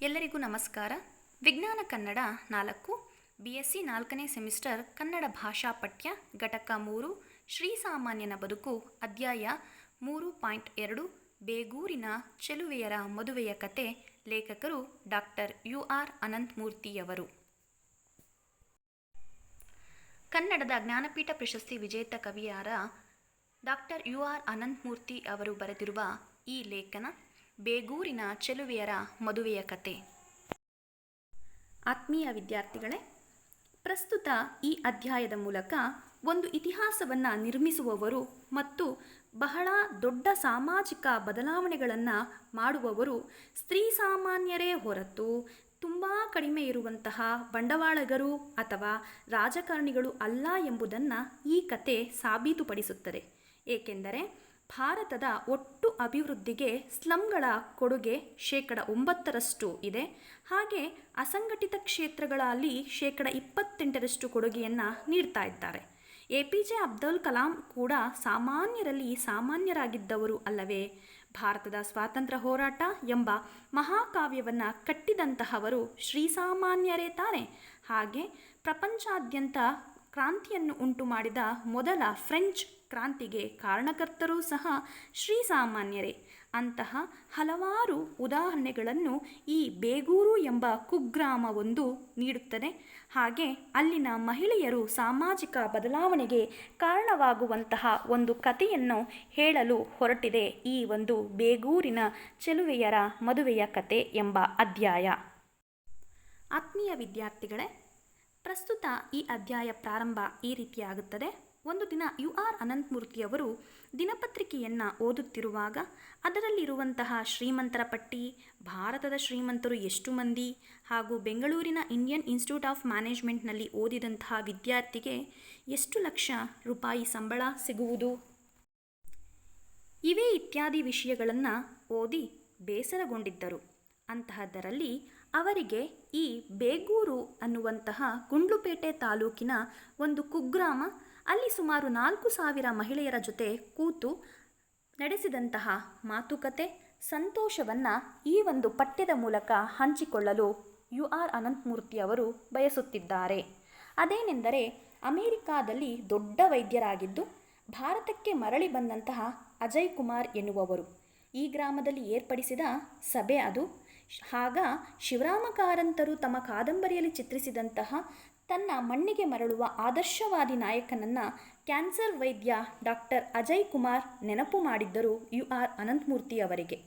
ಎಲ್ಲರಿಗೂ ನಮಸ್ಕಾರ. ವಿಜ್ಞಾನ ಕನ್ನಡ 4 BSc 4ನೇ ಸೆಮಿಸ್ಟರ್ ಕನ್ನಡ ಭಾಷಾ ಪಠ್ಯ ಘಟಕ 3 ಶ್ರೀಸಾಮಾನ್ಯನ ಬದುಕು ಅಧ್ಯಾಯ 3.2 ಬೇಗೂರಿನ ಚೆಲುವೆಯರ ಮದುವೆಯ ಕತೆ. ಲೇಖಕರು ಡಾಕ್ಟರ್ UR ಅನಂತಮೂರ್ತಿಯವರು. ಕನ್ನಡದ ಜ್ಞಾನಪೀಠ ಪ್ರಶಸ್ತಿ ವಿಜೇತ ಕವಿಯಾದ ಡಾಕ್ಟರ್ UR ಅನಂತಮೂರ್ತಿ ಅವರು ಬರೆದಿರುವ ಈ ಲೇಖನ ಬೇಗೂರಿನ ಚೆಲುವೆಯರ ಮದುವೆಯ ಕತೆ. ಆತ್ಮೀಯ ವಿದ್ಯಾರ್ಥಿಗಳೇ, ಪ್ರಸ್ತುತ ಈ ಅಧ್ಯಾಯದ ಮೂಲಕ ಒಂದು ಇತಿಹಾಸವನ್ನು ನಿರ್ಮಿಸುವವರು ಮತ್ತು ಬಹಳ ದೊಡ್ಡ ಸಾಮಾಜಿಕ ಬದಲಾವಣೆಗಳನ್ನು ಮಾಡುವವರು ಸ್ತ್ರೀ ಸಾಮಾನ್ಯರೇ ಹೊರತು ತುಂಬ ಕಡಿಮೆ ಇರುವಂತಹ ಬಂಡವಾಳಗರು ಅಥವಾ ರಾಜಕಾರಣಿಗಳು ಅಲ್ಲ ಎಂಬುದನ್ನು ಈ ಕತೆ ಸಾಬೀತುಪಡಿಸುತ್ತದೆ. ಏಕೆಂದರೆ ಭಾರತದ ಒಟ್ಟು ಅಭಿವೃದ್ಧಿಗೆ ಸ್ಲಂಗಳ ಕೊಡುಗೆ 9% ಇದೆ. ಹಾಗೆ ಅಸಂಘಟಿತ ಕ್ಷೇತ್ರಗಳಲ್ಲಿ 28% ಕೊಡುಗೆಯನ್ನು ನೀಡ್ತಾ ಇದ್ದಾರೆ. APJ ಅಬ್ದುಲ್ ಕಲಾಂ ಕೂಡ ಸಾಮಾನ್ಯರಲ್ಲಿ ಸಾಮಾನ್ಯರಾಗಿದ್ದವರು ಅಲ್ಲವೇ? ಭಾರತದ ಸ್ವಾತಂತ್ರ್ಯ ಹೋರಾಟ ಎಂಬ ಮಹಾಕಾವ್ಯವನ್ನು ಕಟ್ಟಿದಂತಹವರು ಶ್ರೀಸಾಮಾನ್ಯರೇ ತಾನೆ. ಹಾಗೆ ಪ್ರಪಂಚಾದ್ಯಂತ ಕ್ರಾಂತಿಯನ್ನು ಉಂಟು ಮಾಡಿದ ಮೊದಲ ಫ್ರೆಂಚ್ ಕ್ರಾಂತಿಗೆ ಕಾರಣಕರ್ತರೂ ಸಹ ಶ್ರೀಸಾಮಾನ್ಯರೇ. ಅಂತಹ ಹಲವಾರು ಉದಾಹರಣೆಗಳನ್ನು ಈ ಬೇಗೂರು ಎಂಬ ಕುಗ್ರಾಮವೊಂದು ನೀಡುತ್ತದೆ. ಹಾಗೆ ಅಲ್ಲಿನ ಮಹಿಳೆಯರು ಸಾಮಾಜಿಕ ಬದಲಾವಣೆಗೆ ಕಾರಣವಾಗುವಂತಹ ಒಂದು ಕಥೆಯನ್ನು ಹೇಳಲು ಹೊರಟಿದೆ ಈ ಒಂದು ಬೇಗೂರಿನ ಚೆಲುವೆಯರ ಮದುವೆಯ ಕತೆ ಎಂಬ ಅಧ್ಯಾಯ. ಆತ್ಮೀಯ ವಿದ್ಯಾರ್ಥಿಗಳೇ, ಪ್ರಸ್ತುತ ಈ ಅಧ್ಯಾಯ ಪ್ರಾರಂಭ ಈ ರೀತಿಯಾಗುತ್ತದೆ. ಒಂದು ದಿನ UR ಅನಂತಮೂರ್ತಿಯವರು ದಿನಪತ್ರಿಕೆಯನ್ನು ಓದುತ್ತಿರುವಾಗ ಅದರಲ್ಲಿರುವಂತಹ ಶ್ರೀಮಂತರ ಪಟ್ಟಿ, ಭಾರತದ ಶ್ರೀಮಂತರು ಎಷ್ಟು ಮಂದಿ, ಹಾಗೂ ಬೆಂಗಳೂರಿನ ಇಂಡಿಯನ್ ಇನ್ಸ್ಟಿಟ್ಯೂಟ್ ಆಫ್ ಮ್ಯಾನೇಜ್ಮೆಂಟ್ನಲ್ಲಿ ಓದಿದಂತಹ ವಿದ್ಯಾರ್ಥಿಗೆ ಎಷ್ಟು ಲಕ್ಷ ರೂಪಾಯಿ ಸಂಬಳ ಸಿಗುವುದು, ಇವೇ ಇತ್ಯಾದಿ ವಿಷಯಗಳನ್ನು ಓದಿ ಬೇಸರಗೊಂಡಿದ್ದರು. ಅಂತಹದ್ದರಲ್ಲಿ ಅವರಿಗೆ ಈ ಬೇಗೂರು ಅನ್ನುವಂತಹ ಗುಂಡ್ಲುಪೇಟೆ ತಾಲೂಕಿನ ಒಂದು ಕುಗ್ರಾಮ, ಅಲ್ಲಿ ಸುಮಾರು 4,000 ಮಹಿಳೆಯರ ಜೊತೆ ಕೂತು ನಡೆಸಿದಂತಹ ಮಾತುಕತೆ, ಸಂತೋಷವನ್ನು ಈ ಒಂದು ಪಠ್ಯದ ಮೂಲಕ ಹಂಚಿಕೊಳ್ಳಲು UR ಅನಂತಮೂರ್ತಿಯವರು ಬಯಸುತ್ತಿದ್ದಾರೆ. ಅದೇನೆಂದರೆ, ಅಮೆರಿಕಾದಲ್ಲಿ ದೊಡ್ಡ ವೈದ್ಯರಾಗಿದ್ದು ಭಾರತಕ್ಕೆ ಮರಳಿ ಬಂದಂತಹ ಅಜಯ್ ಕುಮಾರ್ ಎನ್ನುವವರು ಈ ಗ್ರಾಮದಲ್ಲಿ ಏರ್ಪಡಿಸಿದ ಸಭೆ ಅದು. ಆಗ ಶಿವರಾಮ ಕಾರಂತರು ತಮ್ಮ ಕಾದಂಬರಿಯಲ್ಲಿ ಚಿತ್ರಿಸಿದಂತಹ ತನ್ನ ಮಣ್ಣಿಗೆ ಮರಳುವ ಆದರ್ಶವಾದಿ ನಾಯಕನನ್ನು ಕ್ಯಾನ್ಸರ್ ವೈದ್ಯ ಡಾಕ್ಟರ್ ಅಜಯ್ ಕುಮಾರ್ ನೆನಪು ಮಾಡಿದ್ದರು UR ಅನಂತಮೂರ್ತಿಯವರಿಗೆ.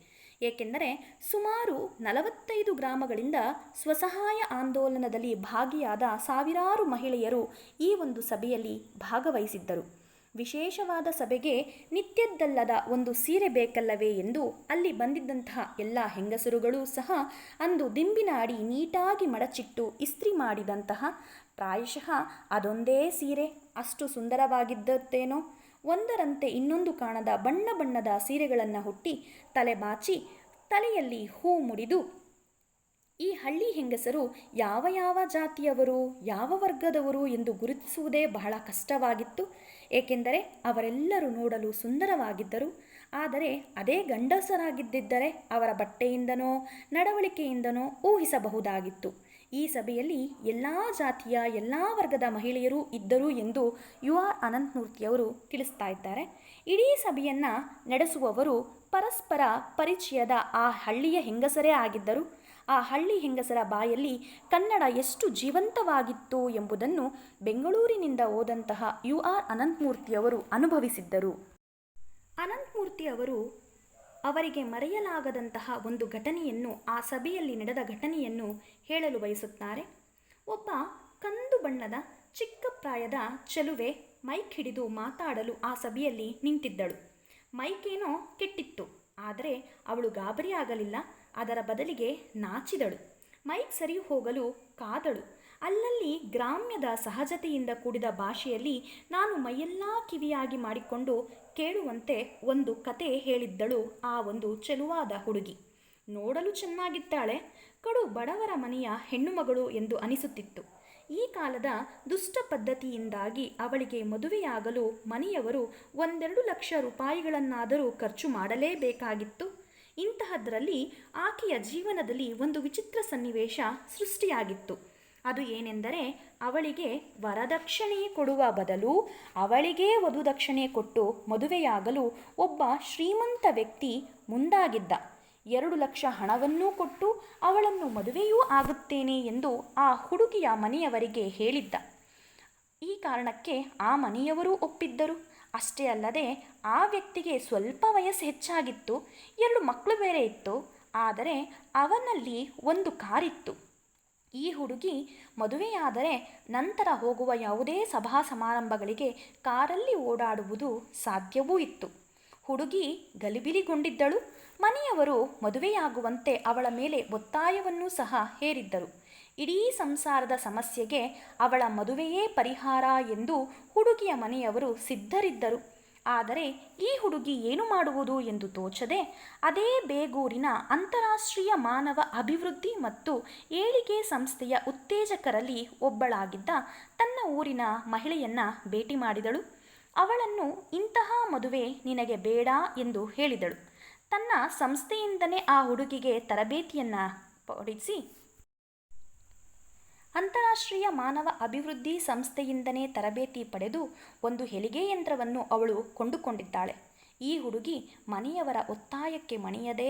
ಏಕೆಂದರೆ ಸುಮಾರು 45 ಗ್ರಾಮಗಳಿಂದ ಸ್ವಸಹಾಯ ಆಂದೋಲನದಲ್ಲಿ ಭಾಗಿಯಾದ ಸಾವಿರಾರು ಮಹಿಳೆಯರು ಈ ಒಂದು ಸಭೆಯಲ್ಲಿ ಭಾಗವಹಿಸಿದ್ದರು. ವಿಶೇಷವಾದ ಸಭೆಗೆ ನಿತ್ಯದ್ದಲ್ಲದ ಒಂದು ಸೀರೆ ಬೇಕಲ್ಲವೇ ಎಂದು ಅಲ್ಲಿ ಬಂದಿದ್ದಂತಹ ಎಲ್ಲ ಹೆಂಗಸರುಗಳೂ ಸಹ ಅಂದು ದಿಂಬಿನ ಅಡಿ ನೀಟಾಗಿ ಮಡಚಿಟ್ಟು ಇಸ್ತ್ರಿ ಮಾಡಿದಂತಹ, ಪ್ರಾಯಶಃ ಅದೊಂದೇ ಸೀರೆ ಅಷ್ಟು ಸುಂದರವಾಗಿದ್ದತ್ತೇನೋ, ಒಂದರಂತೆ ಇನ್ನೊಂದು ಕಾಣದ ಬಣ್ಣ ಬಣ್ಣದ ಸೀರೆಗಳನ್ನು ಹುಟ್ಟಿ ತಲೆ ಬಾಚಿ ತಲೆಯಲ್ಲಿ ಹೂ ಮುಡಿದು ಈ ಹಳ್ಳಿ ಹೆಂಗಸರು ಯಾವ ಯಾವ ಜಾತಿಯವರು, ಯಾವ ವರ್ಗದವರು ಎಂದು ಗುರುತಿಸುವುದೇ ಬಹಳ ಕಷ್ಟವಾಗಿತ್ತು. ಏಕೆಂದರೆ ಅವರೆಲ್ಲರೂ ನೋಡಲು ಸುಂದರವಾಗಿದ್ದರು. ಆದರೆ ಅದೇ ಗಂಡಸರಾಗಿದ್ದರೆ ಅವರ ಬಟ್ಟೆಯಿಂದನೋ ನಡವಳಿಕೆಯಿಂದನೋ ಊಹಿಸಬಹುದಾಗಿತ್ತು. ಈ ಸಭೆಯಲ್ಲಿ ಎಲ್ಲ ಜಾತಿಯ ಎಲ್ಲ ವರ್ಗದ ಮಹಿಳೆಯರು ಇದ್ದರು ಎಂದು UR ಅನಂತಮೂರ್ತಿಯವರು ತಿಳಿಸ್ತಾ ಇದ್ದಾರೆ. ಇಡೀ ಸಭೆಯನ್ನು ನಡೆಸುವವರು ಪರಸ್ಪರ ಪರಿಚಯದ ಆ ಹಳ್ಳಿಯ ಹೆಂಗಸರೇ ಆಗಿದ್ದರು. ಆ ಹಳ್ಳಿ ಹೆಂಗಸರ ಬಾಯಲ್ಲಿ ಕನ್ನಡ ಎಷ್ಟು ಜೀವಂತವಾಗಿತ್ತು ಎಂಬುದನ್ನು ಬೆಂಗಳೂರಿನಿಂದ ಹೋದಂತಹ UR ಅನಂತಮೂರ್ತಿಯವರು ಅನುಭವಿಸಿದ್ದರು. ಅನಂತಮೂರ್ತಿಯವರು ಅವರಿಗೆ ಮರೆಯಲಾಗದಂತಹ ಒಂದು ಘಟನೆಯನ್ನು, ಆ ಸಭೆಯಲ್ಲಿ ನಡೆದ ಘಟನೆಯನ್ನು ಹೇಳಲು ಬಯಸುತ್ತಾರೆ. ಒಬ್ಬ ಕಂದು ಬಣ್ಣದ ಚಿಕ್ಕ ಪ್ರಾಯದ ಚೆಲುವೆ ಮೈಕ್ ಹಿಡಿದು ಮಾತಾಡಲು ಆ ಸಭೆಯಲ್ಲಿ ನಿಂತಿದ್ದಳು. ಮೈಕೇನೋ ಕೆಟ್ಟಿತ್ತು, ಆದರೆ ಅವಳು ಗಾಬರಿಯಾಗಲಿಲ್ಲ. ಅದರ ಬದಲಿಗೆ ನಾಚಿದಳು. ಮೈಕ್ ಸರಿ ಹೋಗಲು ಕಾದಳು. ಅಲ್ಲಲ್ಲಿ ಗ್ರಾಮ್ಯದ ಸಹಜತೆಯಿಂದ ಕೂಡಿದ ಭಾಷೆಯಲ್ಲಿ ನಾನು ಮೈಯೆಲ್ಲ ಕಿವಿಯಾಗಿ ಮಾಡಿಕೊಂಡು ಕೇಳುವಂತೆ ಒಂದು ಕತೆ ಹೇಳಿದ್ದಳು ಆ ಒಂದು ಚೆಲುವಾದ ಹುಡುಗಿ. ನೋಡಲು ಚೆನ್ನಾಗಿದ್ದಾಳೆ, ಕಡು ಬಡವರ ಮನೆಯ ಹೆಣ್ಣುಮಗಳು ಎಂದು ಅನಿಸುತ್ತಿತ್ತು. ಈ ಕಾಲದ ದುಷ್ಟ ಪದ್ಧತಿಯಿಂದಾಗಿ ಅವಳಿಗೆ ಮದುವೆಯಾಗಲು ಮನೆಯವರು 1-2 ಲಕ್ಷ ರೂಪಾಯಿಗಳನ್ನಾದರೂ ಖರ್ಚು ಮಾಡಲೇಬೇಕಾಗಿತ್ತು. ಇಂತಹದ್ದರಲ್ಲಿ ಆಕೆಯ ಜೀವನದಲ್ಲಿ ಒಂದು ವಿಚಿತ್ರ ಸನ್ನಿವೇಶ ಸೃಷ್ಟಿಯಾಗಿತ್ತು. ಅದು ಏನೆಂದರೆ, ಅವಳಿಗೆ ವರದಕ್ಷಿಣೆ ಕೊಡುವ ಬದಲು ಅವಳಿಗೇ ವಧುದಕ್ಷಿಣೆ ಕೊಟ್ಟು ಮದುವೆಯಾಗಲು ಒಬ್ಬ ಶ್ರೀಮಂತ ವ್ಯಕ್ತಿ ಮುಂದಾಗಿದ್ದ. 2 ಲಕ್ಷ ಹಣವನ್ನೂ ಕೊಟ್ಟು ಅವಳನ್ನು ಮದುವೆಯೂ ಆಗುತ್ತೇನೆ ಎಂದು ಆ ಹುಡುಗಿಯ ಮನೆಯವರಿಗೆ ಹೇಳಿದ್ದ. ಈ ಕಾರಣಕ್ಕೆ ಆ ಮನೆಯವರೂ ಒಪ್ಪಿದ್ದರು. ಅಷ್ಟೇ ಅಲ್ಲದೆ ಆ ವ್ಯಕ್ತಿಗೆ ಸ್ವಲ್ಪ ವಯಸ್ಸು ಹೆಚ್ಚಾಗಿತ್ತು, 2 ಮಕ್ಕಳು ಬೇರೆ ಇತ್ತು. ಆದರೆ ಅವನಲ್ಲಿ ಒಂದು ಕಾರಿತ್ತು. ಈ ಹುಡುಗಿ ಮದುವೆಯಾದರೆ ನಂತರ ಹೋಗುವ ಯಾವುದೇ ಸಭಾ ಸಮಾರಂಭಗಳಿಗೆ ಕಾರಲ್ಲಿ ಓಡಾಡುವುದು ಸಾಧ್ಯವೂ ಇತ್ತು. ಹುಡುಗಿ ಗಲಿಬಿಲಿಗೊಂಡಿದ್ದಳು. ಮನೆಯವರು ಮದುವೆಯಾಗುವಂತೆ ಅವಳ ಮೇಲೆ ಒತ್ತಾಯವನ್ನೂ ಸಹ ಹೇರಿದ್ದರು. ಇಡೀ ಸಂಸಾರದ ಸಮಸ್ಯೆಗೆ ಅವಳ ಮದುವೆಯೇ ಪರಿಹಾರ ಎಂದು ಹುಡುಗಿಯ ಮನೆಯವರು ಸಿದ್ಧರಿದ್ದರು. ಆದರೆ ಈ ಹುಡುಗಿ ಏನು ಮಾಡುವುದು ಎಂದು ತೋಚದೆ ಅದೇ ಬೇಗೂರಿನ ಅಂತಾರಾಷ್ಟ್ರೀಯ ಮಾನವ ಅಭಿವೃದ್ಧಿ ಮತ್ತು ಏಳಿಗೆ ಸಂಸ್ಥೆಯ ಉತ್ತೇಜಕರಲ್ಲಿ ಒಬ್ಬಳಾಗಿದ್ದ ತನ್ನ ಊರಿನ ಮಹಿಳೆಯನ್ನ ಭೇಟಿ ಮಾಡಿದಳು. ಅವಳನ್ನು ಇಂತಹ ಮದುವೆ ನಿನಗೆ ಬೇಡ ಎಂದು ಹೇಳಿದಳು. ತನ್ನ ಸಂಸ್ಥೆಯಿಂದಲೇ ಆ ಹುಡುಗಿಗೆ ತರಬೇತಿಯನ್ನು ಪಡಿಸಿ ಅಂತಾರಾಷ್ಟ್ರೀಯ ಮಾನವ ಅಭಿವೃದ್ಧಿ ಸಂಸ್ಥೆಯಿಂದಲೇ ತರಬೇತಿ ಪಡೆದು ಒಂದು ಹೆಲಿಗೆ ಯಂತ್ರವನ್ನು ಅವಳು ಕೊಂಡುಕೊಂಡಿದ್ದಾಳೆ. ಈ ಹುಡುಗಿ ಮನೆಯವರ ಒತ್ತಾಯಕ್ಕೆ ಮಣಿಯದೆ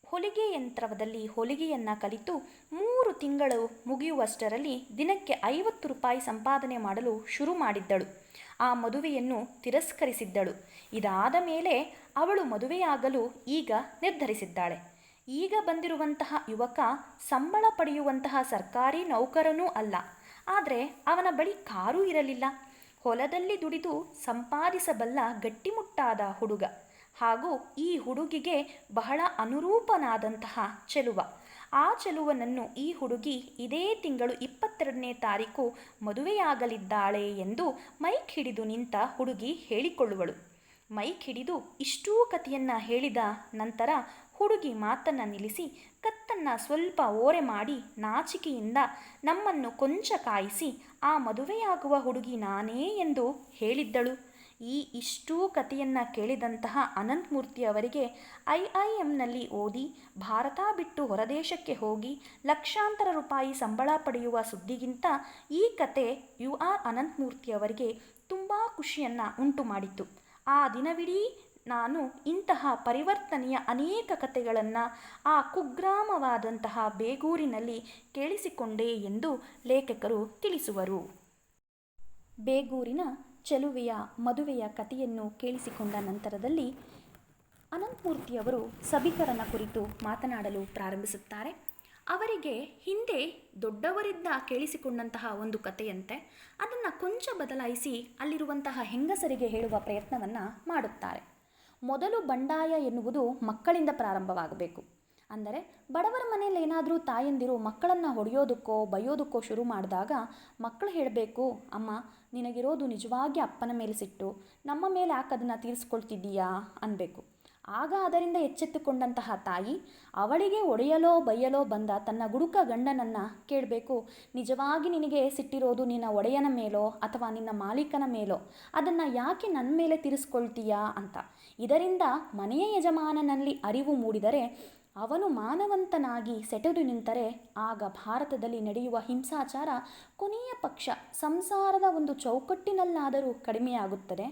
ಹೊಲಿಗೆ ಯಂತ್ರದಲ್ಲಿ ಹೊಲಿಗೆಯನ್ನು ಕಲಿತು 3 ತಿಂಗಳು ಮುಗಿಯುವಷ್ಟರಲ್ಲಿ ದಿನಕ್ಕೆ 50 ರೂಪಾಯಿ ಸಂಪಾದನೆ ಮಾಡಲು ಶುರು ಮಾಡಿದ್ದಳು. ಆ ಮದುವೆಯನ್ನು ತಿರಸ್ಕರಿಸಿದ್ದಳು. ಇದಾದ ಮೇಲೆ ಅವಳು ಮದುವೆಯಾಗಲು ಈಗ ನಿರ್ಧರಿಸಿದ್ದಾಳೆ. ಈಗ ಬಂದಿರುವಂತಹ ಯುವಕ ಸಂಬಳ ಪಡೆಯುವಂತಹ ಸರ್ಕಾರಿ ನೌಕರನೂ ಅಲ್ಲ. ಆದರೆ ಅವನ ಬಳಿ ಕಾರೂ ಇರಲಿಲ್ಲ. ಹೊಲದಲ್ಲಿ ದುಡಿದು ಸಂಪಾದಿಸಬಲ್ಲ ಗಟ್ಟಿಮುಟ್ಟಾದ ಹುಡುಗ. ಹಾಗೂ ಈ ಹುಡುಗಿಗೆ ಬಹಳ ಅನುರೂಪನಾದಂತಹ ಚೆಲುವ. ಆ ಚೆಲುವನನ್ನು ಈ ಹುಡುಗಿ ಇದೇ ತಿಂಗಳು 22ನೇ ತಾರೀಕು ಮದುವೆಯಾಗಲಿದ್ದಾಳೆ ಎಂದು ಮೈಕ್ ಹಿಡಿದು ನಿಂತ ಹುಡುಗಿ ಹೇಳಿಕೊಳ್ಳುವಳು. ಮೈಕ್ ಹಿಡಿದು ಇಷ್ಟೂ ಕಥೆಯನ್ನು ಹೇಳಿದ ನಂತರ ಹುಡುಗಿ ಮಾತನ್ನು ನಿಲ್ಲಿಸಿ ಕತ್ತನ್ನು ಸ್ವಲ್ಪ ಓರೆ ಮಾಡಿ ನಾಚಿಕೆಯಿಂದ ನಮ್ಮನ್ನು ಕೊಂಚ ಕಾಯಿಸಿ ಆ ಮದುವೆಯಾಗುವ ಹುಡುಗಿ ನಾನೇ ಎಂದು ಹೇಳಿದ್ದಳು. ಇಷ್ಟೂ ಕಥೆಯನ್ನು ಕೇಳಿದಂತಹ ಅನಂತಮೂರ್ತಿ ಅವರಿಗೆ IIMನಲ್ಲಿ ಓದಿ ಭಾರತ ಬಿಟ್ಟು ಹೊರದೇಶಕ್ಕೆ ಹೋಗಿ ಲಕ್ಷಾಂತರ ರೂಪಾಯಿ ಸಂಬಳ ಪಡೆಯುವ ಸುದ್ದಿಗಿಂತ ಈ ಕತೆ UR ಅನಂತಮೂರ್ತಿ ಅವರಿಗೆ ತುಂಬ ಖುಷಿಯನ್ನು ಉಂಟು ಮಾಡಿತು. ಆ ದಿನವಿಡೀ ನಾನು ಇಂತಹ ಪರಿವರ್ತನೆಯ ಅನೇಕ ಕಥೆಗಳನ್ನು ಆ ಕುಗ್ರಾಮವಾದಂತಹ ಬೇಗೂರಿನಲ್ಲಿ ಕೇಳಿಸಿಕೊಂಡೆ ಎಂದು ಲೇಖಕರು ತಿಳಿಸುವರು. ಬೇಗೂರಿನ ಚೆಲುವೆಯ ಮದುವೆಯ ಕಥೆಯನ್ನು ಕೇಳಿಸಿಕೊಂಡ ನಂತರದಲ್ಲಿ ಅನಂತಮೂರ್ತಿಯವರು ಸಭಿಕರನ ಕುರಿತು ಮಾತನಾಡಲು ಪ್ರಾರಂಭಿಸುತ್ತಾರೆ. ಅವರಿಗೆ ಹಿಂದೆ ದೊಡ್ಡವರಿದ್ದ ಕೇಳಿಸಿಕೊಂಡಂತಹ ಒಂದು ಕಥೆಯಂತೆ ಅದನ್ನು ಕೊಂಚ ಬದಲಾಯಿಸಿ ಅಲ್ಲಿರುವಂತಹ ಹೆಂಗಸರಿಗೆ ಹೇಳುವ ಪ್ರಯತ್ನವನ್ನು ಮಾಡುತ್ತಾರೆ. ಮೊದಲು ಬಂಡಾಯ ಎನ್ನುವುದು ಮಕ್ಕಳಿಂದ ಪ್ರಾರಂಭವಾಗಬೇಕು. ಅಂದರೆ ಬಡವರ ಮನೆಯಲ್ಲಿ ಏನಾದರೂ ತಾಯಂದಿರು ಮಕ್ಕಳನ್ನು ಹೊಡೆಯೋದಕ್ಕೋ ಬೈಯೋದಕ್ಕೋ ಶುರು ಮಾಡಿದಾಗ ಮಕ್ಕಳು ಹೇಳಬೇಕು, ಅಮ್ಮ ನಿನಗಿರೋದು ನಿಜವಾಗಿ ಅಪ್ಪನ ಮೇಲೆ ಸಿಟ್ಟು, ನಮ್ಮ ಮೇಲೆ ಯಾಕೆ ಅದನ್ನು ತೀರಿಸ್ಕೊಳ್ತಿದ್ದೀಯಾ ಅನ್ನಬೇಕು. ಆಗ ಅದರಿಂದ ಎಚ್ಚೆತ್ತುಕೊಂಡಂತಹ ತಾಯಿ ಅವಳಿಗೆ ಒಡೆಯಲೋ ಬೈಯಲೋ ಬಂದ ತನ್ನ ಗುಡುಕ ಗಂಡನನ್ನು ಕೇಳಬೇಕು, ನಿಜವಾಗಿ ನಿನಗೆ ಸಿಟ್ಟಿರೋದು ನಿನ್ನ ಒಡೆಯನ ಮೇಲೋ ಅಥವಾ ನಿನ್ನ ಮಾಲೀಕನ ಮೇಲೋ, ಅದನ್ನು ಯಾಕೆ ನನ್ನ ಮೇಲೆ ತೀರಿಸ್ಕೊಳ್ತೀಯಾ ಅಂತ. ಇದರಿಂದ ಮನೆಯ ಯಜಮಾನನಲ್ಲಿ ಅರಿವು ಮೂಡಿದರೆ ಅವನು ಮಾನವಂತನಾಗಿ ಸೆಟೆದು ನಿಂತರೆ ಆಗ ಭಾರತದಲ್ಲಿ ನಡೆಯುವ ಹಿಂಸಾಚಾರ ಕೊನೆಯ ಪಕ್ಷ ಸಂಸಾರದ ಒಂದು ಚೌಕಟ್ಟಿನಲ್ಲಾದರೂ ಕಡಿಮೆಯಾಗುತ್ತದೆ.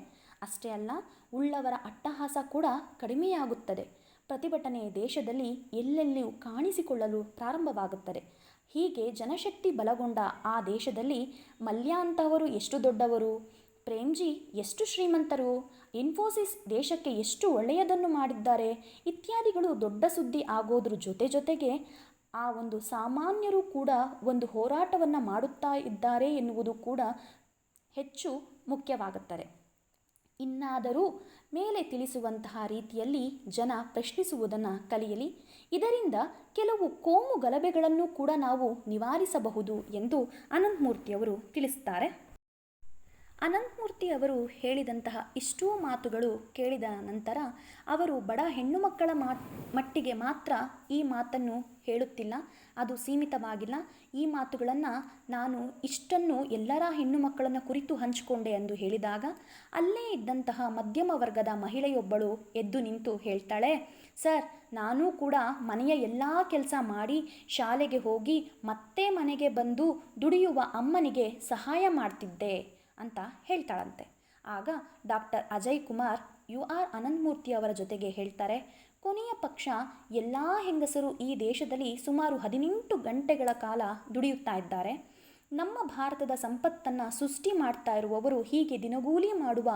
ಅಷ್ಟೇ ಅಲ್ಲ, ಉಳ್ಳವರ ಅಟ್ಟಹಾಸ ಕೂಡ ಕಡಿಮೆಯಾಗುತ್ತದೆ. ಪ್ರತಿಭಟನೆ ದೇಶದಲ್ಲಿ ಎಲ್ಲೆಲ್ಲಿಯೂ ಕಾಣಿಸಿಕೊಳ್ಳಲು ಪ್ರಾರಂಭವಾಗುತ್ತದೆ. ಹೀಗೆ ಜನಶಕ್ತಿ ಬಲಗೊಂಡ ಆ ದೇಶದಲ್ಲಿ ಮಲ್ಯ ಅಂತವರು ಎಷ್ಟು ದೊಡ್ಡವರು, ಪ್ರೇಮ್ಜಿ ಎಷ್ಟು ಶ್ರೀಮಂತರು, ಇನ್ಫೋಸಿಸ್ ದೇಶಕ್ಕೆ ಎಷ್ಟು ಒಳ್ಳೆಯದನ್ನು ಮಾಡಿದ್ದಾರೆ ಇತ್ಯಾದಿಗಳು ದೊಡ್ಡ ಸುದ್ದಿ ಆಗೋದ್ರ ಜೊತೆಗೆ ಆ ಒಂದು ಸಾಮಾನ್ಯರು ಕೂಡ ಒಂದು ಹೋರಾಟವನ್ನು ಮಾಡುತ್ತಾ ಇದ್ದಾರೆ ಎನ್ನುವುದು ಕೂಡ ಹೆಚ್ಚು ಮುಖ್ಯವಾಗುತ್ತದೆ. ಇನ್ನಾದರೂ ಮೇಲೆ ತಿಳಿಸುವಂತಹ ರೀತಿಯಲ್ಲಿ ಜನ ಪ್ರಶ್ನಿಸುವುದನ್ನು ಕಲಿಯಲಿ. ಇದರಿಂದ ಕೆಲವು ಕೋಮು ಗಲಭೆಗಳನ್ನು ಕೂಡ ನಾವು ನಿವಾರಿಸಬಹುದು ಎಂದು ಅನಂತಮೂರ್ತಿಯವರು ತಿಳಿಸುತ್ತಾರೆ. ಅನಂತಮೂರ್ತಿ ಅವರು ಹೇಳಿದಂತಹ ಇಷ್ಟೂ ಮಾತುಗಳು ಕೇಳಿದ ನಂತರ ಅವರು ಬಡ ಹೆಣ್ಣು ಮಕ್ಕಳ ಮಟ್ಟಿಗೆ ಮಾತ್ರ ಈ ಮಾತನ್ನು ಹೇಳುತ್ತಿಲ್ಲ, ಅದು ಸೀಮಿತವಾಗಿಲ್ಲ. ಈ ಮಾತುಗಳನ್ನು ನಾನು ಇಷ್ಟನ್ನು ಎಲ್ಲರ ಹೆಣ್ಣು ಮಕ್ಕಳನ್ನು ಕುರಿತು ಹಂಚಿಕೊಂಡೆ ಎಂದು ಹೇಳಿದಾಗ ಅಲ್ಲೇ ಇದ್ದಂತಹ ಮಧ್ಯಮ ವರ್ಗದ ಮಹಿಳೆಯೊಬ್ಬಳು ಎದ್ದು ನಿಂತು ಹೇಳ್ತಾಳೆ, ಸರ್, ನಾನೂ ಕೂಡ ಮನೆಯ ಎಲ್ಲ ಕೆಲಸ ಮಾಡಿ ಶಾಲೆಗೆ ಹೋಗಿ ಮತ್ತೆ ಮನೆಗೆ ಬಂದು ದುಡಿಯುವ ಅಮ್ಮನಿಗೆ ಸಹಾಯ ಮಾಡ್ತಿದ್ದೆ ಅಂತ ಹೇಳ್ತಾಳಂತೆ. ಆಗ ಡಾಕ್ಟರ್ ಅಜಯ್ ಕುಮಾರ್ ಅನಂತಮೂರ್ತಿ ಅವರ ಜೊತೆಗೆ ಹೇಳ್ತಾರೆ, ಕೊನೆಯ ಪಕ್ಷ ಎಲ್ಲ ಹೆಂಗಸರು ಈ ದೇಶದಲ್ಲಿ ಸುಮಾರು 18 ಗಂಟೆಗಳ ಕಾಲ ದುಡಿಯುತ್ತಾ ಇದ್ದಾರೆ. ನಮ್ಮ ಭಾರತದ ಸಂಪತ್ತನ್ನು ಸೃಷ್ಟಿ ಮಾಡ್ತಾ ಇರುವವರು ಹೀಗೆ ದಿನಗೂಲಿ ಮಾಡುವ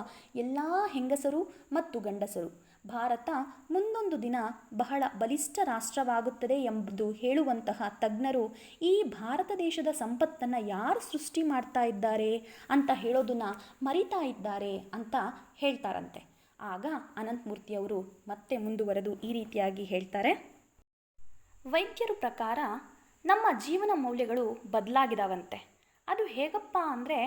ಎಲ್ಲ ಹೆಂಗಸರು ಮತ್ತು ಗಂಡಸರು. ಭಾರತ ಮುಂದೊಂದು ದಿನ ಬಹಳ ಬಲಿಷ್ಠ ರಾಷ್ಟ್ರವಾಗುತ್ತದೆ ಎಂಬುದು ಹೇಳುವಂತಹ ತಜ್ಞರು ಈ ಭಾರತ ದೇಶದ ಸಂಪತ್ತನ್ನು ಯಾರು ಸೃಷ್ಟಿ ಮಾಡ್ತಾ ಇದ್ದಾರೆ ಅಂತ ಹೇಳೋದನ್ನು ಮರಿತಾ ಇದ್ದಾರೆ ಅಂತ ಹೇಳ್ತಾರಂತೆ. ಆಗ ಅನಂತಮೂರ್ತಿಯವರು ಮತ್ತೆ ಮುಂದುವರೆದು ಈ ರೀತಿಯಾಗಿ ಹೇಳ್ತಾರೆ, ವೈದ್ಯರ ಪ್ರಕಾರ ನಮ್ಮ ಜೀವನ ಮೌಲ್ಯಗಳು ಬದಲಾಗಿದಾವಂತೆ. ಅದು ಹೇಗಪ್ಪ ಅಂದರೆ,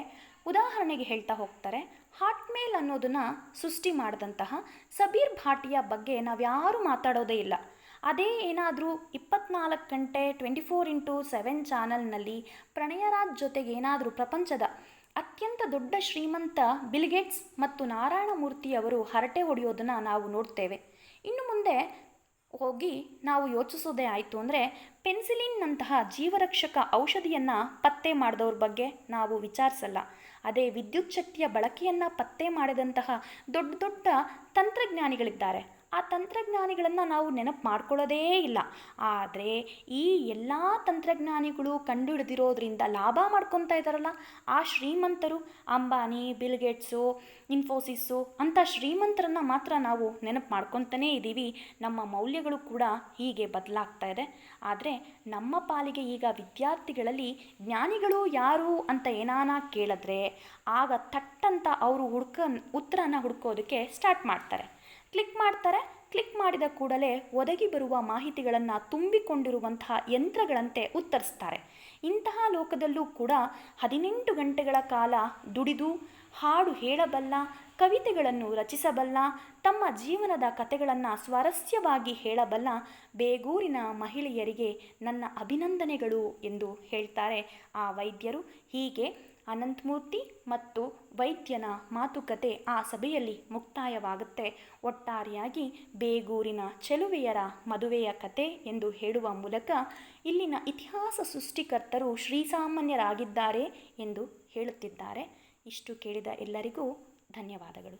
ಉದಾಹರಣೆಗೆ ಹೇಳ್ತಾ ಹೋಗ್ತಾರೆ, ಹಾಟ್ಮೇಲ್ ಅನ್ನೋದನ್ನು ಸೃಷ್ಟಿ ಮಾಡಿದಂತಹ ಸಬೀರ್ ಭಾಟಿಯ ಬಗ್ಗೆ ನಾವ್ಯಾರೂ ಮಾತಾಡೋದೇ ಇಲ್ಲ. ಅದೇ ಏನಾದರೂ 24 ಗಂಟೆ 24x7 ಚಾನಲ್ನಲ್ಲಿ ಪ್ರಣಯರಾಜ್ ಜೊತೆಗೆ ಏನಾದರೂ ಪ್ರಪಂಚದ ಅತ್ಯಂತ ದೊಡ್ಡ ಶ್ರೀಮಂತ ಬಿಲ್ಗೇಟ್ಸ್ ಮತ್ತು ನಾರಾಯಣಮೂರ್ತಿಯವರು ಹರಟೆ ಹೊಡೆಯೋದನ್ನು ನಾವು ನೋಡ್ತೇವೆ. ಇನ್ನು ಮುಂದೆ ಹೋಗಿ ನಾವು ಯೋಚಿಸೋದೇ ಆಯಿತು ಅಂದರೆ, ಪೆನ್ಸಿಲಿನ್ನಂತಹ ಜೀವರಕ್ಷಕ ಔಷಧಿಯನ್ನು ಪತ್ತೆ ಮಾಡಿದವ್ರ ಬಗ್ಗೆ ನಾವು ವಿಚಾರಿಸಲ್ಲ. ಅದೇ ವಿದ್ಯುತ್ ಶಕ್ತಿಯ ಬಳಕೆಯನ್ನು ಪತ್ತೆ ಮಾಡಿದಂತಹ ದೊಡ್ಡ ದೊಡ್ಡ ತಂತ್ರಜ್ಞಾನಿಗಳಿದ್ದಾರೆ, ಆ ತಂತ್ರಜ್ಞಾನಿಗಳನ್ನು ನಾವು ನೆನಪು ಮಾಡ್ಕೊಳ್ಳೋದೇ ಇಲ್ಲ. ಆದರೆ ಈ ಎಲ್ಲ ತಂತ್ರಜ್ಞಾನಿಗಳು ಕಂಡುಹಿಡಿದಿರೋದ್ರಿಂದ ಲಾಭ ಮಾಡ್ಕೊತಾ ಇದ್ದಾರಲ್ಲ ಆ ಶ್ರೀಮಂತರು, ಅಂಬಾನಿ, ಬಿಲ್ಗೇಟ್ಸು, ಇನ್ಫೋಸಿಸ್ಸು ಅಂಥ ಶ್ರೀಮಂತರನ್ನು ಮಾತ್ರ ನಾವು ನೆನಪು ಮಾಡ್ಕೊತಾನೇ ಇದ್ದೀವಿ. ನಮ್ಮ ಮೌಲ್ಯಗಳು ಕೂಡ ಹೀಗೆ ಬದಲಾಗ್ತಾ ಇದೆ. ಆದರೆ ನಮ್ಮ ಪಾಲಿಗೆ ಈಗ ವಿದ್ಯಾರ್ಥಿಗಳಲ್ಲಿ ಜ್ಞಾನಿಗಳು ಯಾರು ಅಂತ ಏನಾನ ಕೇಳಿದ್ರೆ ಆಗ ಥಟ್ಟಂತ ಅವರು ಉತ್ತರನ ಹುಡ್ಕೋದಕ್ಕೆ ಸ್ಟಾರ್ಟ್ ಮಾಡ್ತಾರೆ. ಕ್ಲಿಕ್ ಮಾಡಿದ ಕೂಡಲೇ ಒದಗಿ ಬರುವ ಮಾಹಿತಿಗಳನ್ನು ತುಂಬಿಕೊಂಡಿರುವಂತಹ ಯಂತ್ರಗಳಂತೆ ಉತ್ತರಿಸ್ತಾರೆ. ಇಂತಹ ಲೋಕದಲ್ಲೂ ಕೂಡ 18 ಗಂಟೆಗಳ ಕಾಲ ದುಡಿದು ಹಾಡು ಹೇಳಬಲ್ಲ, ಕವಿತೆಗಳನ್ನು ರಚಿಸಬಲ್ಲ, ತಮ್ಮ ಜೀವನದ ಕಥೆಗಳನ್ನು ಸ್ವಾರಸ್ಯವಾಗಿ ಹೇಳಬಲ್ಲ ಬೇಗೂರಿನ ಮಹಿಳೆಯರಿಗೆ ನನ್ನ ಅಭಿನಂದನೆಗಳು ಎಂದು ಹೇಳ್ತಾರೆ ಆ ವೈದ್ಯರು. ಹೀಗೆ ಅನಂತಮೂರ್ತಿ ಮತ್ತು ವೈದ್ಯನ ಮಾತುಕತೆ ಆ ಸಭೆಯಲ್ಲಿ ಮುಕ್ತಾಯವಾಗುತ್ತೆ. ಒಟ್ಟಾರೆಯಾಗಿ ಬೇಗೂರಿನ ಚೆಲುವೆಯರ ಮದುವೆಯ ಕತೆ ಎಂದು ಹೇಳುವ ಮೂಲಕ ಇಲ್ಲಿನ ಇತಿಹಾಸ ಸೃಷ್ಟಿಕರ್ತರು ಶ್ರೀಸಾಮಾನ್ಯರಾಗಿದ್ದಾರೆ ಎಂದು ಹೇಳುತ್ತಿದ್ದಾರೆ. ಇಷ್ಟು ಕೇಳಿದ ಎಲ್ಲರಿಗೂ ಧನ್ಯವಾದಗಳು.